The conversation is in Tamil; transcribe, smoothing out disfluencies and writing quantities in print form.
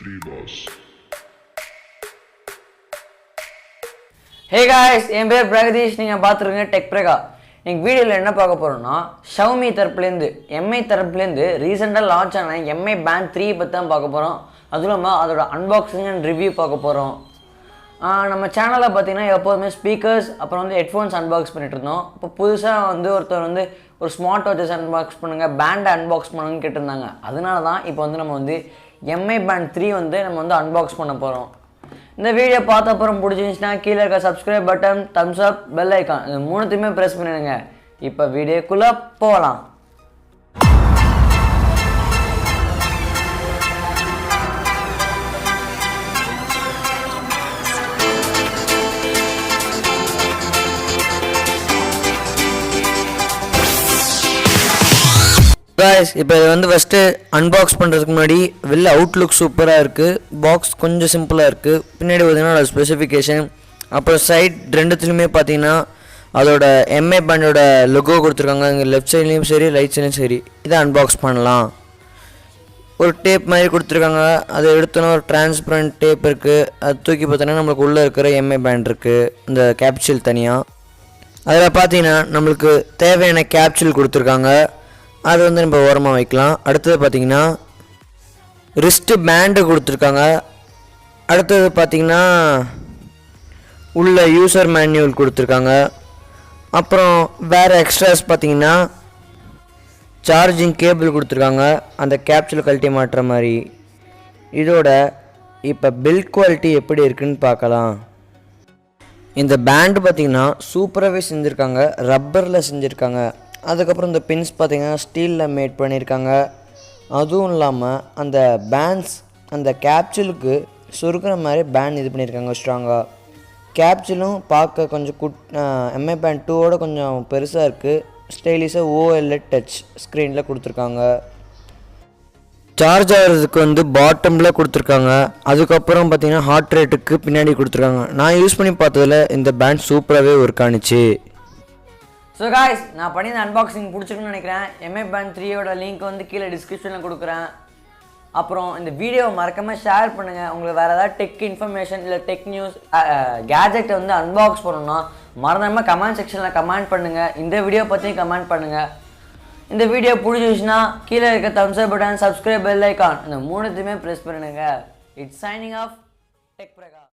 3 boss. Hey guys, என் பேர் பிரகதீஷ். நீங்கள் பார்த்துருங்க டெக் பிரகா. நீங்கள் வீடியோவில் என்ன பார்க்க போகிறோம்னா ஷவுமி தரப்புலேருந்து எம்ஐ தரப்புலேருந்து ரீசெண்டாக லான்ச் ஆன எம்ஐ பேண்ட் 3 பற்றி தான் பார்க்க போகிறோம். அதுவும் இல்லாமல் அதோட அன்பாக்சிங் அண்ட் ரிவ்யூ பார்க்க போகிறோம். நம்ம சேனலில் பார்த்தீங்கன்னா எப்போதுமே ஸ்பீக்கர்ஸ் அப்புறம் வந்து ஹெட்ஃபோன்ஸ் அன்பாக்ஸ் பண்ணிட்டு இருந்தோம். இப்போ புதுசாக வந்து ஒருத்தர் வந்து ஒரு ஸ்மார்ட் வாட்சஸ் அன்பாக்ஸ் பண்ணுங்கள், பேண்டை அன்பாக்ஸ் பண்ணுங்கன்னு கேட்டிருந்தாங்க. அதனால தான் இப்போ வந்து நம்ம வந்து எம்ஐ பேண்ட் 3 வந்து நம்ம வந்து அன்பாக்ஸ் பண்ண போகிறோம். இந்த வீடியோ பார்த்த அப்புறம் பிடிச்சிருந்துச்சுன்னா கீழே இருக்க சப்ஸ்கிரைப் பட்டன், தம்ஸ் அப், பெல் ஐக்கான் இது மூணுத்தையுமே ப்ரெஸ் பண்ணிடுங்க. இப்போ வீடியோக்குள்ளே போகலாம். guys, இப்போ இது வந்து ஃபஸ்ட்டு அன்பாக்ஸ் பண்ணுறதுக்கு முன்னாடி வெளில அவுட்லுக் சூப்பராக இருக்குது, பாக்ஸ் கொஞ்சம் சிம்பிளாக இருக்குது. பின்னாடி பார்த்தீங்கன்னா அதோட ஸ்பெசிஃபிகேஷன், அப்புறம் சைட் ரெண்டுத்துலையுமே பார்த்தீங்கன்னா அதோட எம்ஐ பேண்டோட லொகோ கொடுத்துருக்காங்க. இங்கே லெஃப்ட் சைட்லேயும் சரி ரைட் சைட்லேயும் சரி. இதை அன்பாக்ஸ் பண்ணலாம். ஒரு டேப் மாதிரி கொடுத்துருக்காங்க, அதை எடுத்தோன்னா ஒரு டிரான்ஸ்பரண்ட் டேப் இருக்குது. அது தூக்கி பார்த்தோன்னா நம்மளுக்கு உள்ளே இருக்கிற எம்ஐ பேண்ட் இருக்குது, இந்த கேப்சூல் தனியாக. அதில் பார்த்தீங்கன்னா நம்மளுக்கு தேவையான கேப்சூல் கொடுத்துருக்காங்க, அது வந்து நம்ம ஓரமாக வைக்கலாம். அடுத்தது பார்த்திங்கன்னா ரிஸ்ட்டு பேண்டு கொடுத்துருக்காங்க. அடுத்தது பார்த்திங்கன்னா உள்ள யூசர் மேனுவல் கொடுத்துருக்காங்க. அப்புறம் வேறு எக்ஸ்ட்ராஸ் பார்த்திங்கன்னா சார்ஜிங் கேபிள் கொடுத்துருக்காங்க, அந்த கேப்சூல் கழட்டி மாட்டுற மாதிரி. இதோட இப்போ பில்ட் குவாலிட்டி எப்படி இருக்குன்னு பார்க்கலாம். இந்த பேண்டு பார்த்திங்கன்னா சூப்பராகவே செஞ்சுருக்காங்க, ரப்பரில் செஞ்சுருக்காங்க. அதுக்கப்புறம் இந்த பின்ஸ் பார்த்திங்கன்னா ஸ்டீலில் மேட் பண்ணியிருக்காங்க. அதுவும் இல்லாமல் அந்த பேண்ட்ஸ் அந்த கேப்சூலுக்கு சுருக்கிற மாதிரி பேண்ட் இது பண்ணியிருக்காங்க ஸ்ட்ராங்காக. கேப்சூலும் பார்க்க கொஞ்சம் எம்ஐ பேண்ட் 2ஓட கொஞ்சம் பெருசாக இருக்குது. ஸ்டைலிஷாக OLED டச் ஸ்க்ரீனில் கொடுத்துருக்காங்க. சார்ஜ் ஆகிறதுக்கு வந்து பாட்டமில் கொடுத்துருக்காங்க. அதுக்கப்புறம் பார்த்திங்கன்னா ஹார்ட் ரேட்டுக்கு பின்னாடி கொடுத்துருக்காங்க. நான் யூஸ் பண்ணி பார்த்ததில் இந்த பேண்ட் சூப்பராகவே ஒர்க் ஆனிச்சு. ஸோ காய்ஸ், நான் பண்ணி இந்த அன்பாக்சிங் பிடிச்சிருக்குன்னு நினைக்கிறேன். எம்ஐ பேண்ட் 3ஓட லிங்க் வந்து கீழே டிஸ்கிரிப்ஷனில் கொடுக்குறேன். அப்புறம் இந்த வீடியோவை மறக்காமல் ஷேர் பண்ணுங்கள். உங்களுக்கு வேறு ஏதாவது டெக் இன்ஃபர்மேஷன் இல்லை டெக் நியூஸ் கேஜெட்டை வந்து அன்பாக்ஸ் பண்ணணும்னா மறந்தாமல் கமெண்ட் செக்ஷனில் கமெண்ட் பண்ணுங்கள். இந்த வீடியோ பற்றியும் கமெண்ட் பண்ணுங்கள். இந்த வீடியோ பிடிச்சிருச்சுன்னா கீழே இருக்க thumbs up button, subscribe, bell icon இந்த மூணுத்தையுமே ப்ரெஸ் பண்ணுங்க. It's signing off tech பிரகா.